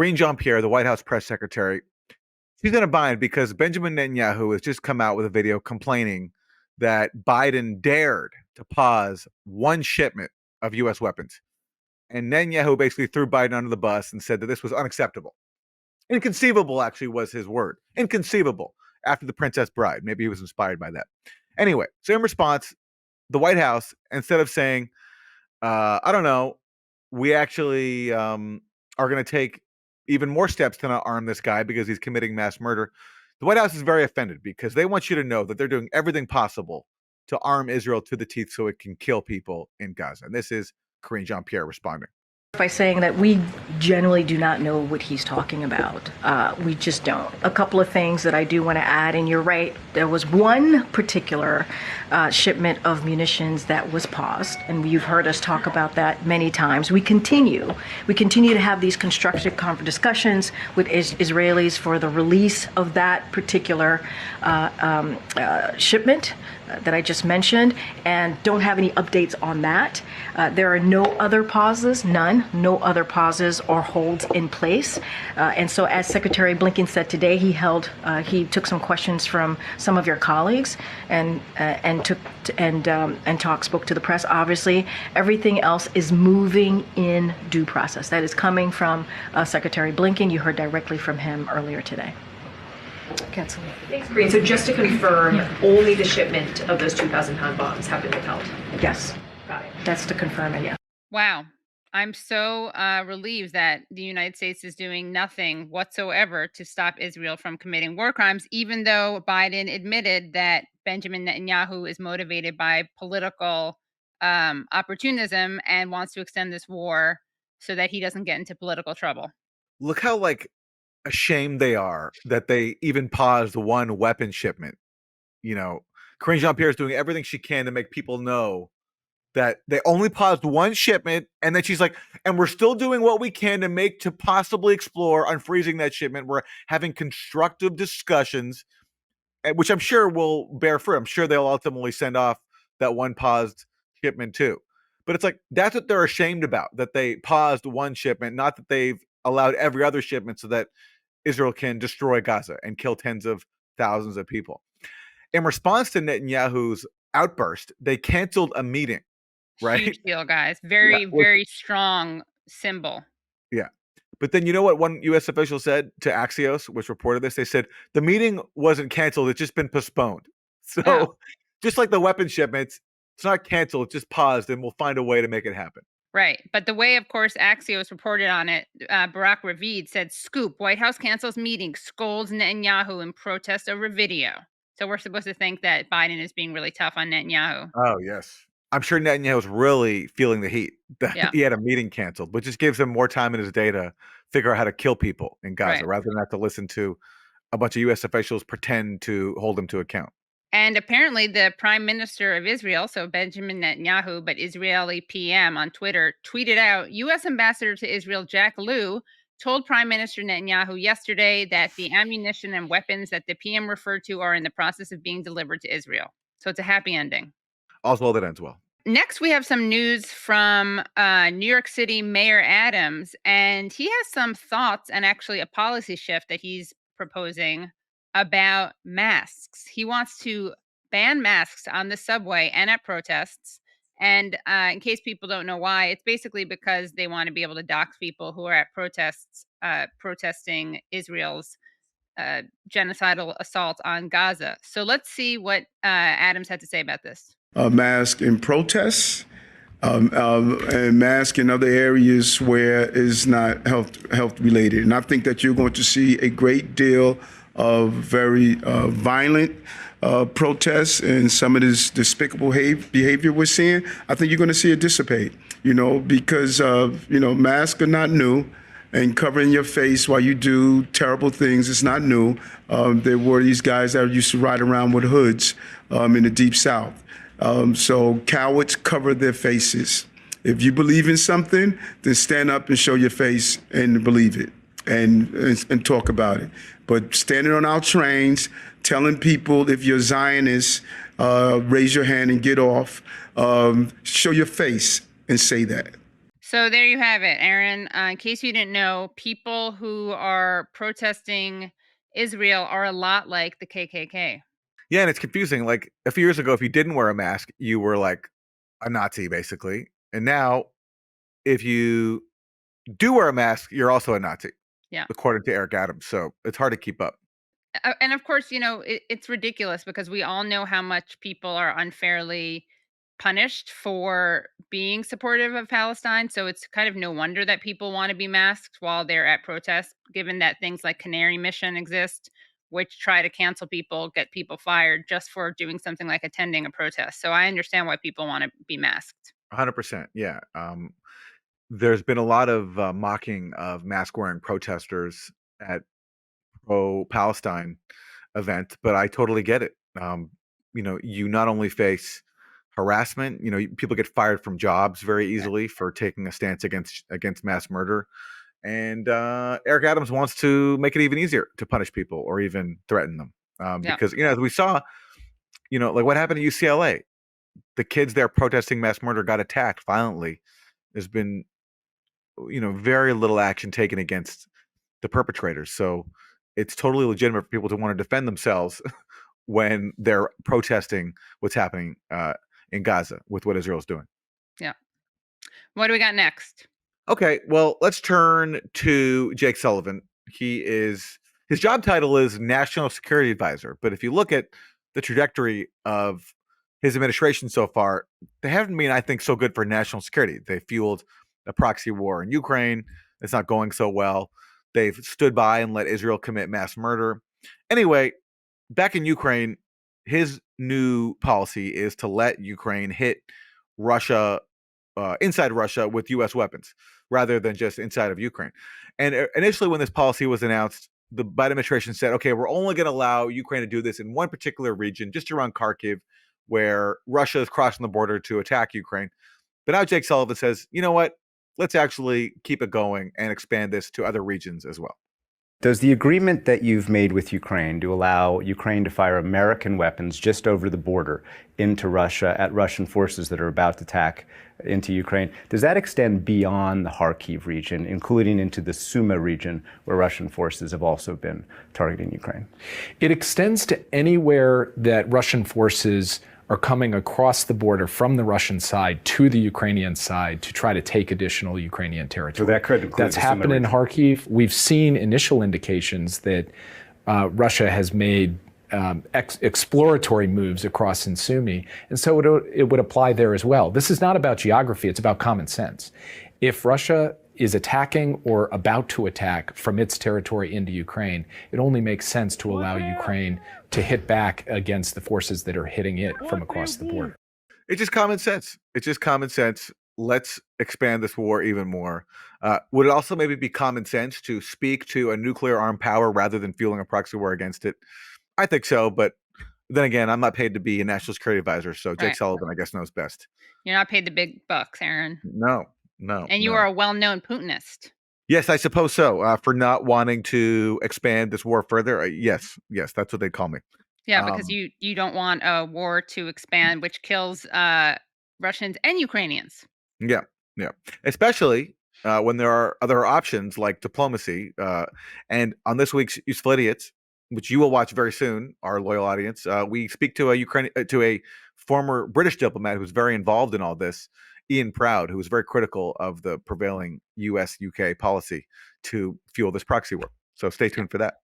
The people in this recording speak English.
Karine Jean-Pierre, the White House press secretary, she's in a bind because Benjamin Netanyahu has just come out with a video complaining that Biden dared to pause one shipment of U.S. weapons. And Netanyahu basically threw Biden under the bus and said that this was unacceptable. Inconceivable, actually, was his word. Inconceivable, after the Princess Bride. Maybe he was inspired by that. Anyway, so in response, the White House, instead of saying, I don't know, we actually are going to take even more steps to not arm this guy because he's committing mass murder. The White House is very offended because they want you to know that they're doing everything possible to arm Israel to the teeth so it can kill people in Gaza. And this is Karine Jean-Pierre responding. By saying that we generally do not know what he's talking about. We just don't. A couple of things that I do want to add, and you're right, there was one particular shipment of munitions that was paused, and you've heard us talk about that many times. We continue to have these constructive discussions with Israelis for the release of that particular shipment that I just mentioned, and don't have any updates on that. There are no other pauses, no other pauses or holds in place. And so, as Secretary Blinken said today, he took some questions from some of your colleagues and spoke to the press. Obviously, everything else is moving in due process. That is coming from Secretary Blinken. You heard directly from him earlier today. Cancel. Thanks, Karine. So just to confirm, only the shipment of those 2,000-pound bombs have been withheld? Yes. Got it. That's to confirm it, yeah. Wow. I'm so relieved that the United States is doing nothing whatsoever to stop Israel from committing war crimes, even though Biden admitted that Benjamin Netanyahu is motivated by political opportunism and wants to extend this war so that he doesn't get into political trouble. Look how, ashamed they are that they even paused one weapon shipment. You know, Karine Jean-Pierre is doing everything she can to make people know that they only paused one shipment, and then she's like, and we're still doing what we can to possibly explore unfreezing that shipment. We're having constructive discussions, which I'm sure will bear fruit. I'm sure they'll ultimately send off that one paused shipment too. But it's like, that's what they're ashamed about, that they paused one shipment, not that they've allowed every other shipment so that Israel can destroy Gaza and kill tens of thousands of people. In response to Netanyahu's outburst, they canceled a meeting, right? Huge deal, guys. Very strong symbol. Yeah. But then you know what one U.S. official said to Axios, which reported this? They said, the meeting wasn't canceled. It's just been postponed. So just like the weapon shipments, it's not canceled. It's just paused, and we'll find a way to make it happen. Right. But the way, of course, Axios reported on it, Barak Ravid said, scoop, White House cancels meeting, scolds Netanyahu in protest over video. So we're supposed to think that Biden is being really tough on Netanyahu. Oh, yes. I'm sure Netanyahu's really feeling the heat that he had a meeting canceled, which just gives him more time in his day to figure out how to kill people in Gaza rather than have to listen to a bunch of U.S. officials pretend to hold him to account. And apparently the prime minister of Israel, so Benjamin Netanyahu, but Israeli PM on Twitter, tweeted out, U.S. Ambassador to Israel Jack Lew told Prime Minister Netanyahu yesterday that the ammunition and weapons that the PM referred to are in the process of being delivered to Israel. So it's a happy ending. All's well that ends well. Next, we have some news from New York City Mayor Adams, and he has some thoughts and actually a policy shift that he's proposing about masks. He wants to ban masks on the subway and at protests. And in case people don't know why, it's basically because they want to be able to dox people who are at protests, protesting Israel's genocidal assault on Gaza. So let's see what Adams had to say about this. Mask in protests, and mask in other areas where it's not health related. And I think that you're going to see a great deal of very violent protests and some of this despicable behavior we're seeing. I think you're going to see it dissipate, because, masks are not new, and covering your face while you do terrible things is not new. There were these guys that used to ride around with hoods in the Deep South. So cowards cover their faces. If you believe in something, then stand up and show your face and believe it and talk about it. But standing on our trains, telling people if you're Zionist, raise your hand and get off, show your face and say that. So there you have it, Aaron. In case you didn't know, people who are protesting Israel are a lot like the KKK. Yeah, and it's confusing. Like a few years ago, if you didn't wear a mask, you were like a Nazi, basically. And now, if you do wear a mask, you're also a Nazi, Yeah. according to Eric Adams. So it's hard to keep up. And of course, it's ridiculous because we all know how much people are unfairly punished for being supportive of Palestine. So it's kind of no wonder that people want to be masked while they're at protests, given that things like Canary Mission exist, which try to cancel people, get people fired just for doing something like attending a protest. So I understand why people want to be masked. 100%. Yeah. There's been a lot of mocking of mask wearing protesters at pro Palestine event, but I totally get it. You not only face harassment, people get fired from jobs very easily for taking a stance against mass murder. And Eric Adams wants to make it even easier to punish people or even threaten them. Yeah. Because, as we saw, like what happened at UCLA, the kids there protesting mass murder got attacked violently. There's been, very little action taken against the perpetrators. So it's totally legitimate for people to want to defend themselves when they're protesting what's happening in Gaza with what Israel's doing. Yeah. What do we got next? Okay, well, let's turn to Jake Sullivan. His job title is National Security Advisor, but if you look at the trajectory of his administration so far, they haven't been, I think, so good for national security. They fueled a proxy war in Ukraine. It's not going so well. They've stood by and let Israel commit mass murder. Anyway, back in Ukraine, his new policy is to let Ukraine hit Russia, inside Russia with U.S. weapons rather than just inside of Ukraine. And initially, when this policy was announced, the Biden administration said, okay, we're only going to allow Ukraine to do this in one particular region, just around Kharkiv, where Russia is crossing the border to attack Ukraine. But now Jake Sullivan says, you know what? Let's actually keep it going and expand this to other regions as well. Does the agreement that you've made with Ukraine to allow Ukraine to fire American weapons just over the border into Russia at Russian forces that are about to attack into Ukraine, does that extend beyond the Kharkiv region, including into the Sumy region where Russian forces have also been targeting Ukraine? It extends to anywhere that Russian forces are coming across the border from the Russian side to the Ukrainian side to try to take additional Ukrainian territory. So that could include That's happened in Kharkiv. We've seen initial indications that Russia has made exploratory moves across in Sumy, and so it would apply there as well. This is not about geography, it's about common sense. If Russia is attacking or about to attack from its territory into Ukraine, it only makes sense to allow Ukraine to hit back against the forces that are hitting it from across the border. It's just common sense. Let's expand this war even more. Would it also maybe be common sense to speak to a nuclear armed power rather than fueling a proxy war against it? I think so, but then again, I'm not paid to be a national security advisor, so Jake Sullivan, I guess, knows best. You're not paid the big bucks, Aaron. No. And you are a well-known Putinist. Yes, I suppose so. For not wanting to expand this war further. Yes, that's what they call me. Yeah, because you don't want a war to expand, which kills Russians and Ukrainians. Yeah. Especially when there are other options like diplomacy. And on this week's Useful Idiots, which you will watch very soon, our loyal audience, we speak to a former British diplomat who's very involved in all this, Ian Proud, who was very critical of the prevailing U.S.-UK policy to fuel this proxy war. So stay tuned for that.